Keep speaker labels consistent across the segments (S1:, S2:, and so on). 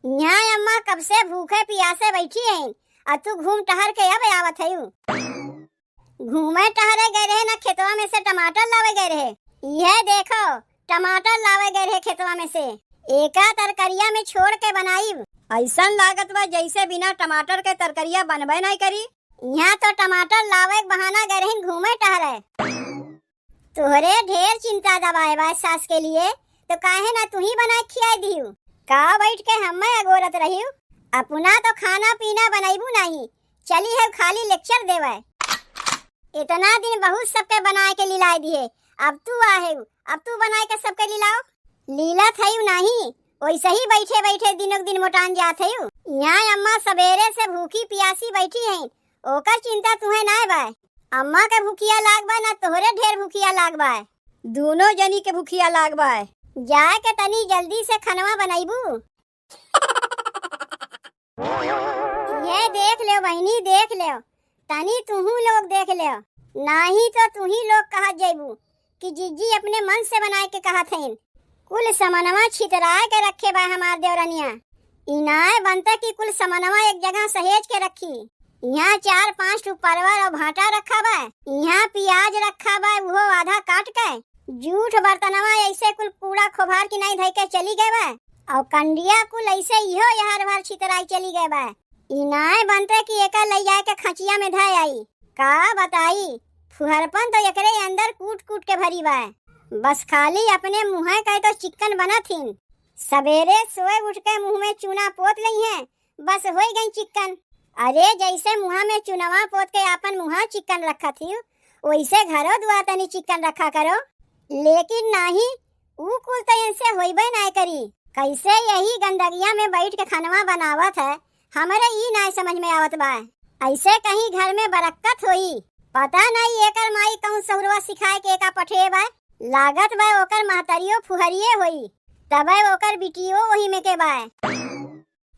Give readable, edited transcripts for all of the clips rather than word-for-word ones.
S1: यहाँ अम्मा कब से भूखे प्यासे बैठी हैं और तू घूम टहर के अब आवत है। घूमे टहरे गए रहे ना, खेतवा में से टमाटर लावे गए रहे। यह देखो टमाटर लावे गए रहे खेतवा में से, एका तरकरिया में छोड़ के बनाई। ऐसा लागत बा जैसे बिना टमाटर के तरकरिया बनबे नहीं करी। यहाँ तो टमाटर लावे के बहाना गए रहे घूमे टहरे। तोहरे ढेर चिंता दबाए बा सास के लिए, तो काहे ना तू ही बना खिया दियो। का बैठ के हमें अगोरत रही, अपना तो खाना पीना बनाईबू नहीं, चली है खाली लेक्चर देवे। इतना दिन बहुत सबके बनाए के लिलाए दिए, अब तू आहे, अब तू बनाए के सबके लिलाओ। लीला थई नहीं, वैसे ही बैठे बैठे दिनों दिन मोटान जात है। यहाँ अम्मा सवेरे से भूखी प्यासी बैठी हैं, ओकर चिंता तुम्हें ना बा। अम्मा के भूखिया लाग बा ना तोहरे ढेर भूखिया लाग बा, दोनों जनी के भूखिया लाग बा। जाए के तनी जल्दी से खनवा बनाईबू। ये देख ले बहनी, देख ले तनी तुहू लोग देख ले, नहीं तो तू ही लोग कहा जाइबू कि जीजी अपने मन से बनाए के कहा थे। कुल समनवा छितराए के रखे बा हमार देवरनिया। इनाए बनता कि कुल समनवा एक जगह सहेज के रखी। यहाँ 4-5 टू परवर और भाटा रखा बा, यहाँ प्याज रखा बा, वो आधा काट के जूठ बर्तनवा ऐसे कुल कूड़ा खोभार की नहीं धई के चली गए बा, और कंडिया कुल ऐसे इहो यहार भर छितराई चली गए बा। इनाए बनते कि एका ले जाए के खचिया में धाय आई। का बताई, फुहरपन तो एकरे अंदर कूट कूट के भरी बा, बस खाली अपने मुँह का तो चिकन बना थीन। सवेरे सोए उठ के मुँह में चूना पोत ली है, बस हो गई चिकन। अरे जैसे मुँह में चुनवा पोत के अपन मुँह चिकन रखा थी, वैसे घरों दुआ तनी चिकन रखा करो। लेकिन नहीं, ऊ कुल तो इनसे होइबे नहीं करी। कैसे यही गंदगिया में बैठ के खानवा बनावत है, हमारे ई नहीं समझ में आवत बा। ऐसे कहीं घर में बरकत होई, पता नहीं एकर माई कहूँ सहुरवा सिखाए के एका पठे बा। लागत बा ओकर महतरियो फुहरिये होई, तबे ओकर बिटियो वही में के बा।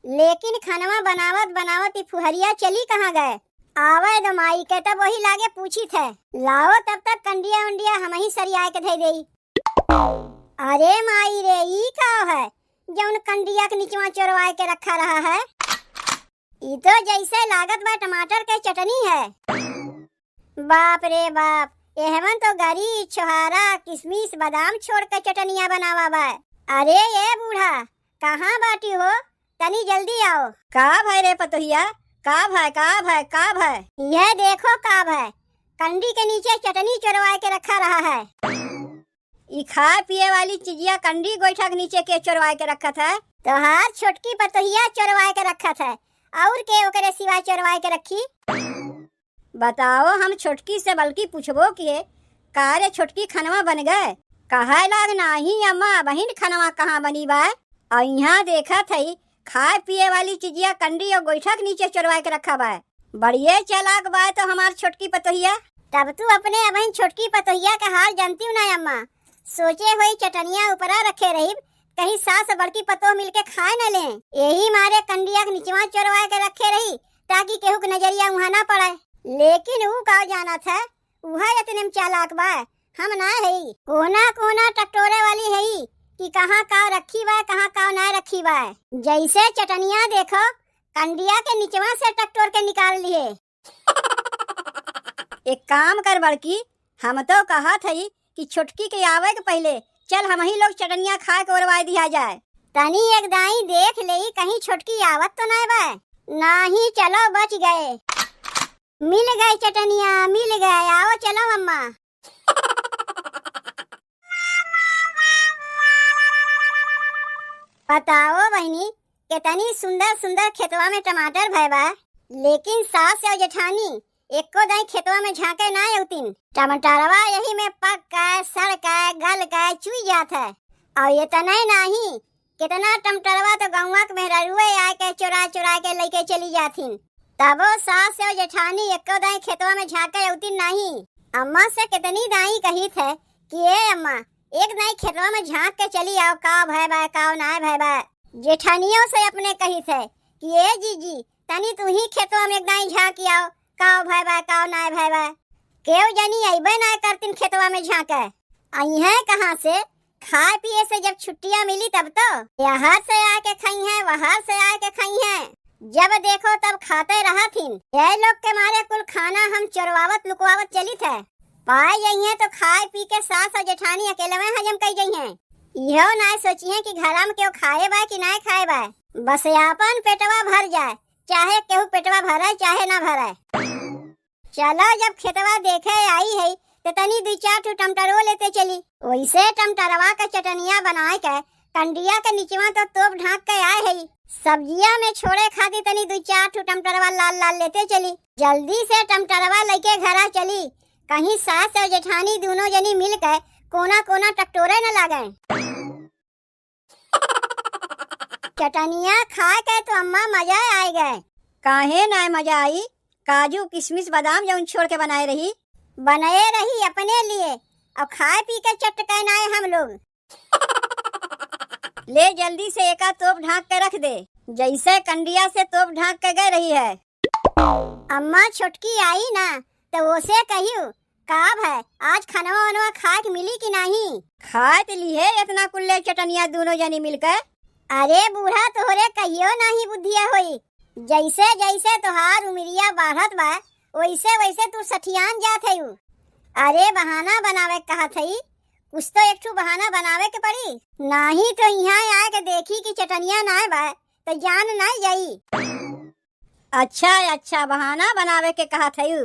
S1: लेकिन खानवा बनावत बनावत फुहरिया चली कहाँ गए? आवे दो माई के तब वही लागे पूछी थे, लाओ तब तक कंडिया उंडिया हम ही सरिया के धई देई। अरे माई रे, ई का है जौन कंडिया के नीचवा चोरवाए के रखा रहा है? ई तो जैसे लागत बा टमाटर के चटनी है। बाप रे बाप, एहमन तो गरी छोहारा किशमिश बादाम छोड़ के चटनिया बनावा बा। अरे ये बूढ़ा कहाँ बाटी हो, तनी जल्दी आओ। का भाई रे पतोहिया, का भाई का भाई का भाई, यह देखो का भाई कंडी के नीचे चटनी चोरवाए के रखा रहा है। ई खाए पिए वाली चीजिया कंडी गोईठा के नीचे के चोरवाए के रखा था? तो हाथ छोटकी पतोहिया चोरवाए के रखा था, और के ओकरे सिवा चोरवाए के रखी? बताओ, हम छोटकी से बल्कि पूछबो किए, कारे छोटकी खनवा बन गए? कहा लाग नहीं अम्मा, बहिन खनवा कहाँ बनी बा? और यहाँ देखा थई खाए पिए वाली चीजिया कंडी और गोईठा के नीचे चोरवाए के रखा बा। बढ़िया चालाक बा तो हमार छोटकी पतोहिया। तब तू अपने अबहिन छोटकी पतोहिया का हाल जानती हूँ ना अम्मा। सोचे हुई चटनिया ऊपरा रखे रही, कहीं सास बड़की पतो मिलके खाए न ले, यही मारे कंडिया के नीचवा चोरवाए के रखे रही ताकि केहू के नजरिया वहाँ ना पड़े। लेकिन वो का जाना था, वह इतने में चालाक बा, हम ना है। कोना कोना टटोरे वाली है कि कहाँ का रखी बा कहाँ का ना रखी बा। जैसे चटनिया देखो कंडिया के नीचवा से टटोर के निकाल लिए। एक काम कर बड़की, हम तो कहा थी कि छोटकी के आवे के पहले चल हम ही लोग चटनिया खा के उड़वा दिया जाए। तनी एक दाई देख ले कहीं छोटकी आवत तो नहीं बा। नहीं, चलो बच गए, मिल गए चटनिया, मिल गए, आओ चलो अम्मा। बताओ बहनी, कितनी सुंदर सुंदर खेतवा में टमाटर भय बा, लेकिन सास और जेठानी एको दाई खेतवा में झांके ना आउतीन। टमाटरवा यही में पक के सड़ के गल के चुई जात है। और ये तो नहीं, कितना टमाटरवा तो गौवा के मेहरुए आए के चुरा चुरा के लेके चली जातीन। तबो सास और जेठानी एको दाई खेतवा में झांके आउतीन नहीं। अम्मा से कितनी दाई कही थे कि ए अम्मा एक दाई खेतवा में झांक के चली आओ, का भय बा का ना भय बा। जेठानियों से अपने कही थे कि ए जीजी तनी तू ही खेतवा में एक दाई झांक आओ, का भय बा का ना भय बा। केव जानी अइबे ना करतीन खेतवा में झांके। आई है कहाँ से खाए पिए से जब छुट्टियां मिली तब तो यहाँ से आके खाई हैं, वहाँ से आके खाई हैं, जब देखो तब खाते रहा थीन। ये लोग के मारे कुल खाना हम चोरवावत लुकवावत चली थे। पाए गई हैं तो खाए पी के सास और जेठानी अकेले में हजम कर गई हैं। इहो ना सोची है कि घरा में केहू खाए बा कि ना खाए बा, बस यापन पेटवा भर जाए, चाहे केहू पेटवा भरे चाहे ना भरे। चलो जब खेतवा देखे आई है तो तनी 2-4 टमाटरो लेते चली। वैसे टमाटरवा का चटनिया बनाए के कंडिया के नीचवा तो तोप ढाक के आए है। सब्जिया में छोड़े खाती तनी 2-4 टमाटरवा लाल लाल लेते चली। जल्दी से टमाटरवा लेके घरा चली, कहीं सास और जेठानी दोनों जनी मिल के कोना कोना टकटोरे न लागे। चटनिया खा के तो अम्मा मजा आ गए।
S2: काहे ना मजा आई? काजू किशमिश बादाम जौन छोड़ के बनाए रही
S1: अपने लिए, और खाए पी के चट के नाए हम लोग।
S2: ले जल्दी से एका तोप ढाक के रख दे, जैसे कंडिया से तोप ढाक के गए रही है।
S1: अम्मा छोटकी आई ना तो उसे कहियो काब है आज खानवा वनवा खा के मिली कि नहीं?
S2: खाए तो ली है इतना कुल्ले चटनिया दोनों जनी मिलकर।
S1: अरे बूढ़ा तोहरे कहियो नहीं बुद्धिया होई, जैसे जैसे तोहार उमरिया बढ़त बा वैसे वैसे तू सठियान जात है। अरे बहाना बनावे कहा थई, कुछ तो एक ठू बहाना बनावे के पड़ी, नहीं तो यहाँ आके देखी कि चटनिया ना बा तो जान ना जाई।
S2: अच्छा बहाना बनावे के कहा थई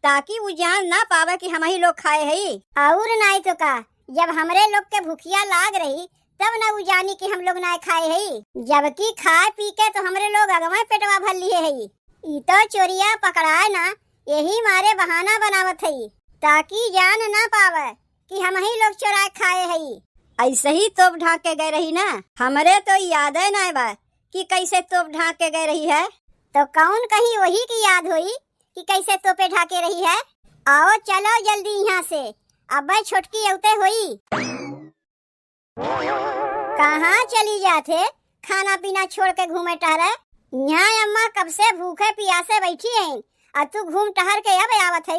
S2: ताकि वो जान ना पावे कि हम ही लोग खाए हई।
S1: और नहीं तो का, जब हमरे लोग के भूखिया लाग रही तब ना वो जानी कि हम लोग ना खाए हई, जबकि खाए पी के तो हमरे लोग अगवा पेटवा भर लिए हई। ई तो चोरिया पकड़ाए ना, यही मारे बहाना बनावत हई ताकि जान ना पावे कि हम ही लोग चोरा खाए हई।
S2: ऐसे ही तोप ढाक के गए रही ना, हमरे तो याद है ना बा कि कैसे तोप ढाक के गए रही है।
S1: तो कौन कहीं वही की याद हुई कि कैसे तोपे ढाके रही है। आओ चलो जल्दी यहाँ से, अब छोटकी औते हुई। कहाँ चली जाते खाना पीना छोड़ के घूमे टहरे? यहाँ अम्मा कब से भूखे प्यासे बैठी हैं और तू घूम टहर के अब आवत है।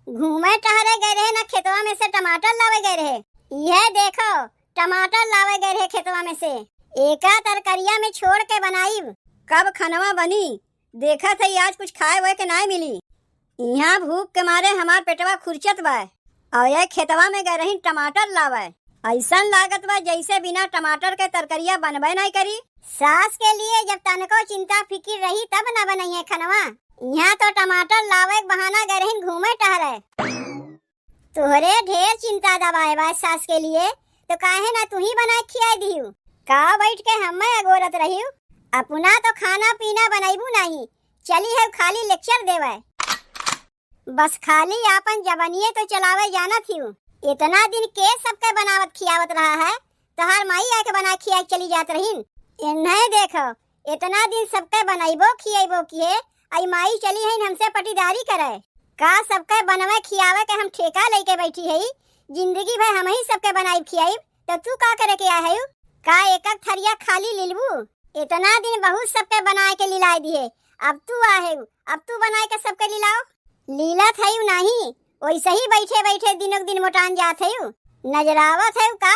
S1: घूमे टहरे गए रहे ना, खेतवा में से टमाटर लावे गए रहे। यह देखो टमाटर लावे गए रहे खेतवा में से, एका तरकरिया में छोड़ के बनाई।
S2: कब खनवा बनी देखा था आज कुछ खाए हुए के ना मिली। यहाँ भूख के मारे हमार पेटवा खुरचत बा और ये खेतवा में गए रही टमाटर लावे। ऐसा लागत बा जैसे बिना टमाटर के तरकरिया बनबे नहीं करी।
S1: सास के लिए जब तनको चिंता फिक्र रही तब न बनाई है खनवा। यहाँ तो टमाटर लावे बहाना गए रही घूमे टहरे। तोहरे ढेर चिंता दबाए बा सास के लिए, तो काहे ना तू ही बना खिया दियो। का बैठ के हमें अगोरत रही, अपना तो खाना पीना बनाईबू नहीं, चली है खाली लेक्चर देवे। बस खाली आपन जबनिए तो चलावे जाना थी। इतना दिन के सबके बनावत खियावत रहा है, तोहार माई आके बना खिया चली जात रहीन। इन्हें देखो इतना दिन सबके बनाईबो खियाइबो किए, आई माई चली है हमसे पटीदारी करे। का सबके बनवे खियावे के हम ठेका लेके बैठी है, जिंदगी भर हम ही सबके बनाई खियाई, तो तू का करे के आया है? का एक एक थरिया खाली लिलबू? इतना दिन बहुत सबके बनाए के लिलाए दिए, अब तू आहे, अब तू बनाए के सबके लिलाओ। लीला थे नहीं, वैसे ही बैठे बैठे दिनों दिन मोटान जात है। नजरावत है का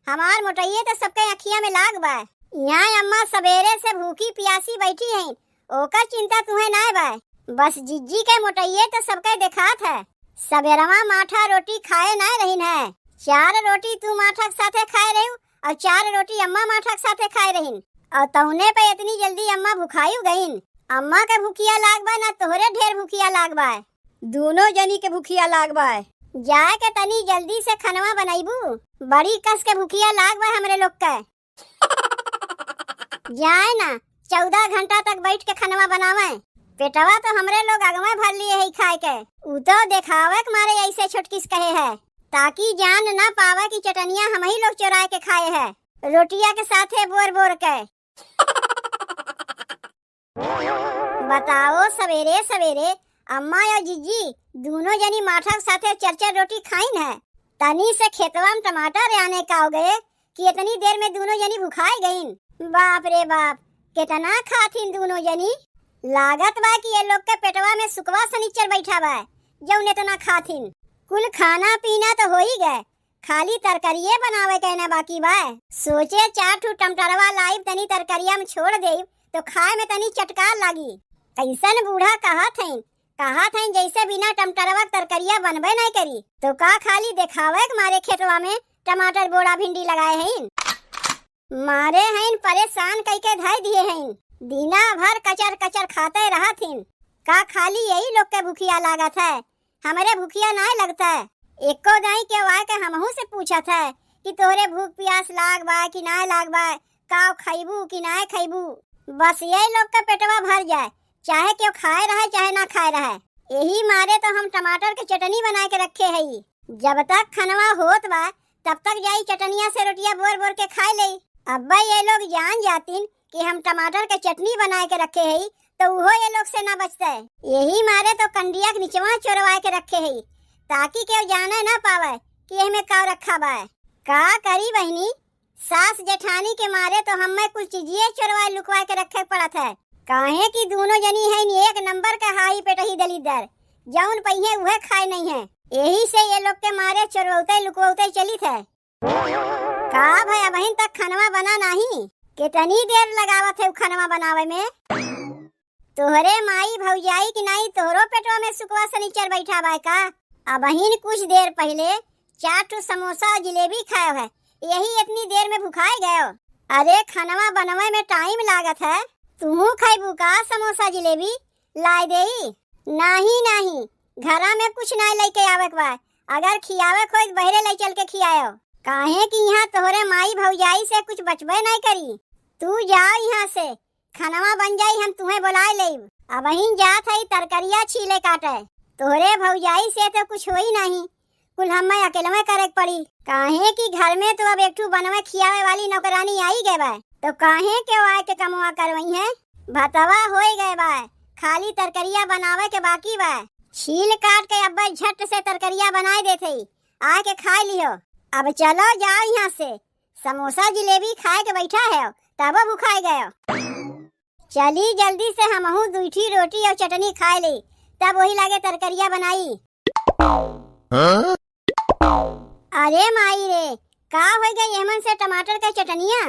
S1: हमार मोटाइए तो सबके अखिया में लाग बा। यहाँ अम्मा सवेरे से भूखी प्यासी बैठी है, ओकर चिंता तुम्हें ना बा। बस जिज्जी के मोटाइए तो सबके देखात है। सवेरवा माठा रोटी खाए ना रही है, 4 रोटी तू माठा के साथे खाए रही और 4 रोटी अम्मा माठा के साथे खाए रही, और तौने पे इतनी जल्दी अम्मा भुखायु गईन। अम्मा के भूखिया लाग बा ना तोहरे ढेर भूखिया लाग बा,
S2: दोनों जनी के भूखिया लाग बा।
S1: जाए के तनी जल्दी से खनवा बनाईबू, बड़ी कस के भूखिया लाग बा हमरे लोग के। जाए ना 14 घंटा तक बैठ के खनवा बनावे, पेटवा तो हमरे लोग अगवा भर लिए है खाए के। उ तो देखावे के मारे ऐसे छोटकिस कहे है ताकि जान ना पावे कि चटनिया हम ही लोग चुराए के खाए है, रोटिया के साथे बोर बोर के। बताओ सवेरे सवेरे अम्मा या जीजी दोनों जनी माठा के साथे 4-4 रोटी खाइन है। तनी से खेतवा में टमाटर आने का हो गए कि इतनी देर में दोनों जनी भुखाई गईन। बाप रे बाप, कितना खाथिन दोनों जनी। लागत बा कि ये लोग के पेटवा में सुकवा सनीचर बैठा बा जौन इतना खाथिन। कुल खाना पीना तो हो ही गए, खाली तरकरिये बनावे कहना बाकी बा। सोचे 4 ठू टमाटरवा लाइब तनी तरकरिया में छोड़ देब तो खाए में तनी चटकार लागी। कैसन बूढ़ा कहा था जैसे बिना टमाटरवा तरकरिया बनबे नहीं करी तो का खाली देखावे के मारे खेतवा में टमाटर बोड़ा भिंडी लगाए हैं। मारे हैं परेशान करके धय दिए हैं। दिना भर कचर कचर खाते रहा थीन। का खाली यही लोग के भूखिया लागत है, हमारे भूखिया नहीं लगता है। एको दाई के वाय के हमहू से पूछा था कि तोहरे भूख प्यास लाग बा कि ना लाग बा, का खैबू कि ना खैबू। बस यही लोग का पेटवा भर जाए, चाहे क्यों खाए रहे चाहे ना खाए रहे। यही मारे तो हम टमाटर के चटनी बना के रखे है। जब तक खनवा होत बा तब तक जाई चटनिया से रोटिया बोर बोर के खाए ले। अब्बा ये लोग जान जातीन कि हम टमाटर के चटनी बना के रखे है तो वो ये लोग से ना बचता है। यही मारे तो कंडिया के निचवा चोरवा के रखे है ताकि केव जाने ना पावे कि हमें का रखा बा। का करी बहनी, सास जेठानी के मारे तो हमें कुछ चीजें चोरवा लुकवा के रखे पड़त है। काहे कि दोनों जनी है एक नंबर का हाई पेटही दलीदर, जौन पहिए वह खाए नहीं है। यही से ये लोग के मारे चोरवते लुकवते चली थे। का भैया बहन तक खनवा बना नहीं, कितनी देर लगावत है खनवा बनावे में। तोहरे माई भौजाई की नहीं तोहरो पेटवा में सुकवा सनीचर बैठा बा का। अब बहन कुछ देर पहले 4 ठू समोसा और जिलेबी खाए है, यही इतनी देर में भुखाए गए। अरे खनवा बनवे में टाइम लागत है, तू खाइबू का समोसा जिलेबी लाई देई। नहीं घरा में कुछ नहीं लेके आवे बा, अगर खियावे खोज बहरे ले चल के खियाओ। काहे कि यहाँ तोहरे माई भौजाई से कुछ बचबे नहीं करी। तू जाओ यहाँ से, खनवा बन जाई हम तुम्हें बुलाए लेब। अब वहीं जात है तरकरिया छीले काटे, तोहरे भौजाई से तो कुछ होई नहीं, कुल हमें अकेले में करे पड़ी। काहे कि घर में तो अब एक ठू बनवे खियावे वाली नौकरानी आई गए बा, तो काहे के वाय के कमवा करवई है। भतवा होई गए बा, खाली तरकरिया बनावे के बाकी बा। छील काट के अब्बा झट से तरकरिया बनाए देते, आके खा लियो। अब चलो जाओ यहाँ से, समोसा जिलेबी खाए के बैठा है तब भूखाए गए। चली जल्दी से हमहू 2 ठी रोटी और चटनी खाए ली, तब वही लागे तरकरिया बनाई। अरे माई रे, का हो गई एमन से टमाटर के चटनिया।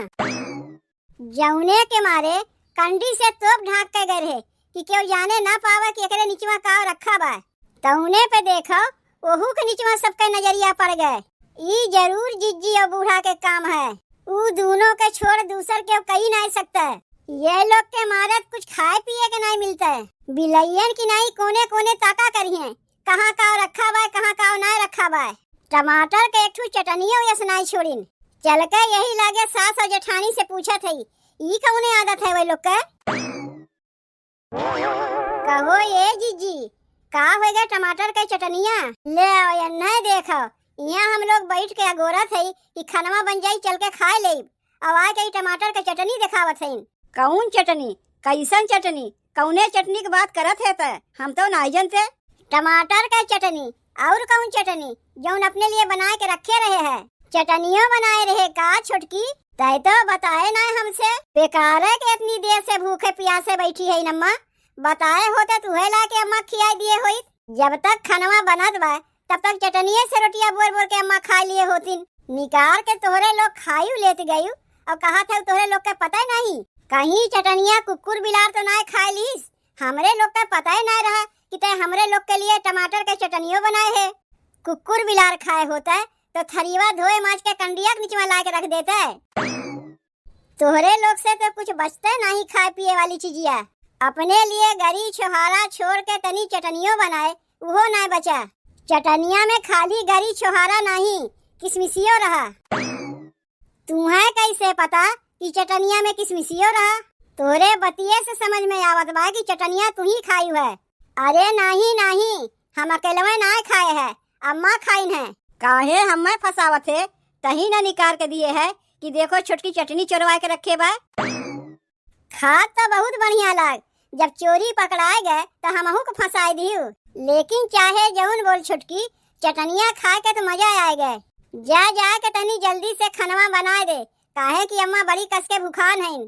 S1: जौने के मारे कंडी से तोप ढाक के गए रहे कि क्यों जाने ना पावा कि एकरे नीचवा का रखा बा। तौने पे देखो ओहू के नीचवा सबके नजरिया पड़ गए। ई जरूर जिज्जी और बूढ़ा के काम है, ऊ दोनों के छोड़ दूसर के कहीं नहीं सकता है। ये लोग के मारे कुछ खाए पिए के नहीं मिलता है। बिलैयन की नहीं कोने कोने ताका करी है, कहाँ का रखा बा कहाँ का नहीं रखा बा। टमाटर के एक ठू चटनियों यस नहीं छोड़ीन। चल के यही लागे सास और जेठानी से पूछा थी ई कौने आदत है वे लोग के। कहो ये जीजी का हो गया टमाटर के चटनिया ले आओ नहीं देखो। यहाँ हम लोग बैठ के अगोरा थे कि खनवा बन जाई चल के खाए ले। अब आ के टमाटर के चटनी दिखावत है।
S2: कौन चटनी, कैसन चटनी, कौने चटनी की बात करत है त? हम तो नहीं जानते।
S1: टमाटर का चटनी और कौन चटनी जौन अपने लिए बना के रखे रहे हैं। चटनियों बनाए रहे का छोटकी, तय तो बताए ना हमसे। बेकार है कि इतनी देर से भूखे प्यासे बैठी है नम्मा, बताए होते तुहे ला के अम्मा खिया दिए होई। जब तक खनवा बनत बा तब तक चटनिये से रोटियां बोर बोर के अम्मा खा लिए होतीन। निकार के तोहरे लोग खायू लेते गयू और कहा था तोहरे लोग के पता नहीं कहीं चटनिया कुकुर बिलार तो ना खा लीस। हमरे लोग का पता ही नहीं रहा कि ते हमरे लोग के लिए टमाटर के चटनियों बनाए है। कुकुर बिलार खाए होता है तो थरीवा धोए माच के कंडिया के नीचे ला के रख देता है। तोहरे लोग से तो कुछ बचता नहीं खाए पिए वाली चीजिया। अपने लिए गरी छोहारा छोड़ के तनी चटनियों बनाए, वो ना बचा। चटनिया में खाली गरी छोहारा नहीं किसमिसियो रहा। तुम्हें कैसे पता कि चटनिया में किसमिसियो रहा? तोरे बतिये से समझ में आवत बा कि चटनिया तू ही खाई है। अरे नहीं हम अकेले ना खाए है, अम्मा खाइन है।
S2: काहे हमें फसावत है, तही न निकाल के दिए है कि देखो छोटकी चटनी चोरवा के रखे बा।
S1: खाद तो बहुत बढ़िया लाग, जब चोरी पकड़ाए गए तो हमहू को फंसाए दियो। लेकिन चाहे जौन बोल छुटकी चटनिया खा के तो मजा आए गए। जा के तनी जल्दी से खनवा बनाए दे, काहे कि अम्मा बड़ी कस के भूखान है।